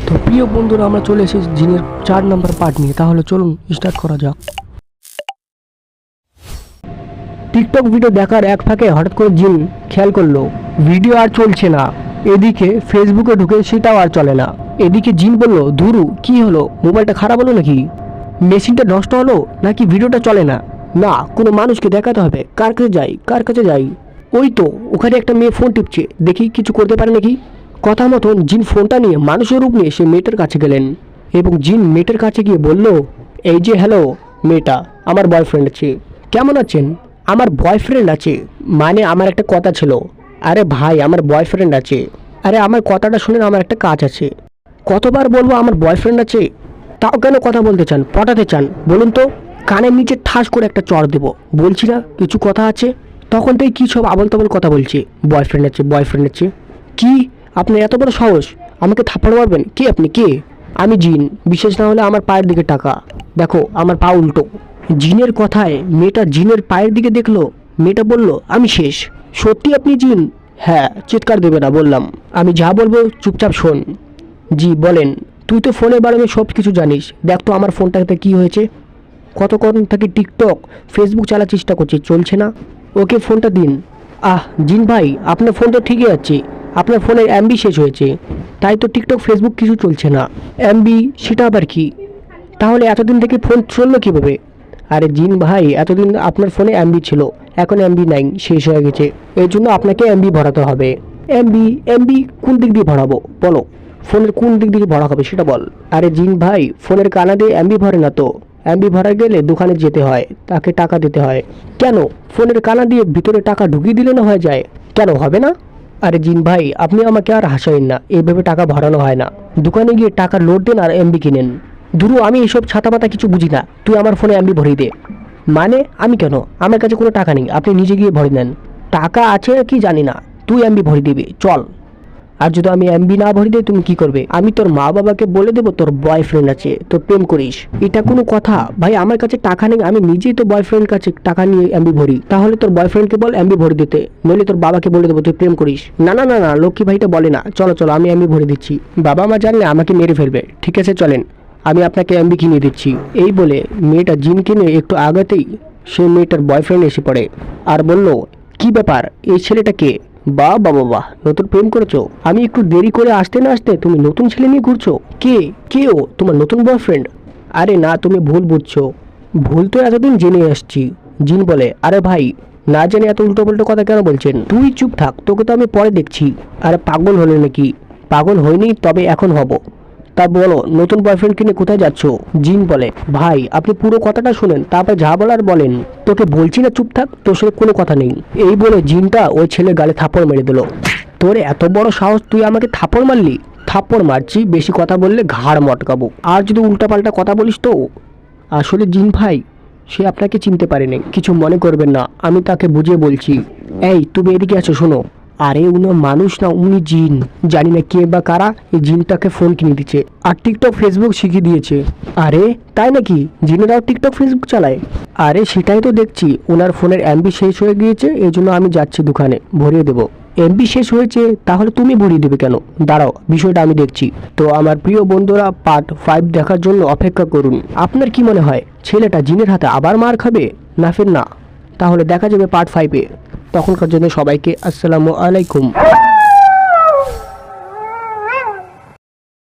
তো প্রিয় বন্ধুরা, আমরা চলে এসেছি জিনের 4 নম্বর পার্ট নিয়ে। তাহলে চলুন স্টার্ট করা যাক। টিকটক ভিডিও দেখার এক ফাঁকে হঠাৎ করে জিন খেয়াল করলো ভিডিও আর চলছে না। এদিকে ফেসবুকে ঢুকে সেটাও আর চলে না। এদিকে জিন বলল, ধুরু কি হলো, মোবাইলটা খারাপ হলো নাকি, মেশিনটা নষ্ট হলো নাকি ভিডিওটা চলে না? না, কোনো মানুষকে দেখাতে হবে। কার কাছে যাই? ওই তো ওখানে একটা মেয়ে ফোন টিপছে, দেখি কিছু করতে পারে নাকি। কথা মতন জিন ফোনটা নিয়ে মানুষের রূপ নিয়ে সে মেয়েটার কাছে গেলেন এবং জিন মেয়েটার কাছে গিয়ে বলল, এই যে হ্যালো মেয়েটা, আমার বয়ফ্রেন্ড আছে। কেমন আছেন? আমার বয়ফ্রেন্ড আছে মানে আমার একটা কথা ছিল। আরে ভাই, আমার বয়ফ্রেন্ড আছে। আরে আমার কথাটা শুনেন, আমার একটা কাজ আছে। কতবার বলবো আমার বয়ফ্রেন্ড আছে? তাও কেন কথা বলতে চান, পটাতে চান বলুন তো? কানের নিচে ঠাস করে একটা চড় দেবো। বলছি না কিছু কথা আছে, তখন থেকে কী সব আবল তাবল কথা বলছে। বয়ফ্রেন্ড আছে। কি আপনার এত বড় সাহস আমাকে থাপ্পড় মারবেন? কে আপনি, কে? আমি জিন, বিশেষ না হলে আমার পায়ের দিকে টাকা। দেখো আমার পা উল্টো। জিনের কথায় মেয়েটা জিনের পায়ের দিকে দেখলো। মেয়েটা বলল, আমি শেষ। সত্যি আপনি জিন? হ্যাঁ, চিৎকার দেবে না বললাম। আমি যা বলবো চুপচাপ শোন। জি বলেন। তুই তো ফোনের বারে সব কিছু জানিস। দেখ তো আমার ফোনটাতে কি হয়েছে। কতক্ষণ থেকে টিকটক ফেসবুক চালার চেষ্টা করছি, চলছে না। ওকে ফোনটা দিন। জিন ভাই, আপনার ফোন তো ঠিকই আছে, আপনার ফোনের এমবি শেষ হয়েছে, তাই তো টিকটক ফেসবুক কিছু চলছে না। এমবি সেটা আবার কি? তাহলে এতদিন থেকে ফোন চললো কীভাবে? আরে জিন ভাই, এতদিন আপনার ফোনে এমবি ছিল, এখন এমবি নাই, শেষ হয়ে গেছে। এই জন্য আপনাকে এমবি ভরাতে হবে। এমবি কোন দিক দিয়ে ভরাবো বলো? ফোনের কোন দিক দিয়ে ভরা হবে সেটা বল। আরে জিন ভাই, ফোনের কানা দিয়ে এমবি ভরে না তো। এমবি ভরা গেলে দোকানে যেতে হয়, তাকে টাকা দিতে হয়। কেন, ফোনের কানা দিয়ে ভিতরে টাকা ঢুকিয়ে দিলে না হয়ে যায়? কেন হবে না? আরে জিন ভাই, আপনি আমাকে আর হাসাইন না, এইভাবে টাকা ভরানো হয় না। দোকানে গিয়ে টাকা লোড দেন আর এমবি কিনেন। ধুরু, আমি এইসব ছাতাপাতা কিছু বুঝি না, তুই আমার ফোনে এমবি ভরিয়ে দে। মানে আমি কেন? আমার কাছে কোনো টাকা নেই, আপনি নিজে গিয়ে ভরে নেন। টাকা আছে কি জানি না, তুই এমবি ভরিয়ে দিবি চল। আর যদি আমি এমবি না ভরি দিই তুমি কি করবে? আমি তোর মা বাবাকে বলে দেবো তোর বয়ফ্রেন্ড আছে, তোর প্রেম করিস। এটা কোনো কথা ভাই? আমার কাছে টাকা নেই, আমি নিজেই তো বয়ফ্রেন্ড কাছে টাকা নিয়ে এমবি ভরি। তাহলে তোর বয়ফ্রেন্ডকে বল এমবি ভরে দিতে, নইলে তোর বাবাকে বলে দেবো তুই প্রেম করিস। না, লক্ষ্মী ভাইটা বলে না। চলো আমি এমবি ভরে দিচ্ছি। বাবা মা জানলে আমাকে মেরে ফেলবে। ঠিক আছে চলেন, আমি আপনাকে এমবি কিনে দিচ্ছি। এই বলে মেয়েটা জিন কিনে একটু আগাতেই সে মেয়েটার বয়ফ্রেন্ড এসে পড়ে আর বলল, কি ব্যাপার, এই ছেলেটা কে? বাহ, নতুন প্রেম করেছো? আমি একটু দেরি করে আসতে না আসতে তুমি নতুন ছেলে নিয়ে ঘুরছো? কে ও তোমার নতুন বয়ফ্রেন্ড? আরে না, তুমি ভুল বুঝছো। ভুল তো এতদিন জেনে আসছি। জিন বলে, আরে ভাই, না জেনে এত উল্টো পাল্টো কথা কেন বলছেন? তুই চুপ থাক, তোকে তো আমি পরে দেখছি। আরে পাগল হলে নাকি? পাগল হইনি, তবে এখন হব। তা বলো, নতুন বয়ফ্রেন্ড কিনে কোথায় যাচ্ছ? জিন বলে, ভাই আপনি পুরো কথাটা শুনেন, তারপর যা বলার বলেন। তোকে বলছি না চুপ থাক, তোর সাথে কোনো কথা নেই। এই বলে জিনটা ওই ছেলের গালে থাপ্পড় মেরে দিল। তোর এত বড় সাহস, তুই আমাকে থাপ্পড় মারলি? থাপ্পড় মারছি, বেশি কথা বললে ঘাড় মটকাবো। আর যদি উল্টাপাল্টা কথা বলিস তো। আসলে জিন ভাই, সে আপনাকে চিনতে পারেনি, কিছু মনে করবেন না, আমি তাকে বুঝিয়ে বলছি। এই তুমি এদিকে আছো, শোনো। আরে উনি মানুষ না, উনি জিন। জানি না কে বা কারা এই জিনটাকে ফোন কিনে দিচ্ছে আর টিকটক ফেসবুক শিখিয়ে দিয়েছে। আরে তাই নাকি? জিনেরাও টিকটক ফেসবুক চালায়? আরে সেটাই তো দেখছি, ওনার ফোনের এমবি শেষ হয়ে গিয়েছে, এই জন্য আমি যাচ্ছি দোকানে, ভরিয়ে দেবো। এমবি শেষ হয়েছে তাহলে তুমি ভরিয়ে দেবে কেন? দাঁড়াও, বিষয়টা আমি দেখছি। তো আমার প্রিয় বন্ধুরা, পার্ট 5 দেখার জন্য অপেক্ষা করুন। আপনার কি মনে হয় ছেলেটা জিনের হাতে আবার মার খাবে না ফের না? তাহলে দেখা যাবে পার্ট 5-এ। তখনকার জন্য সবাইকে আসসালামু আলাইকুম।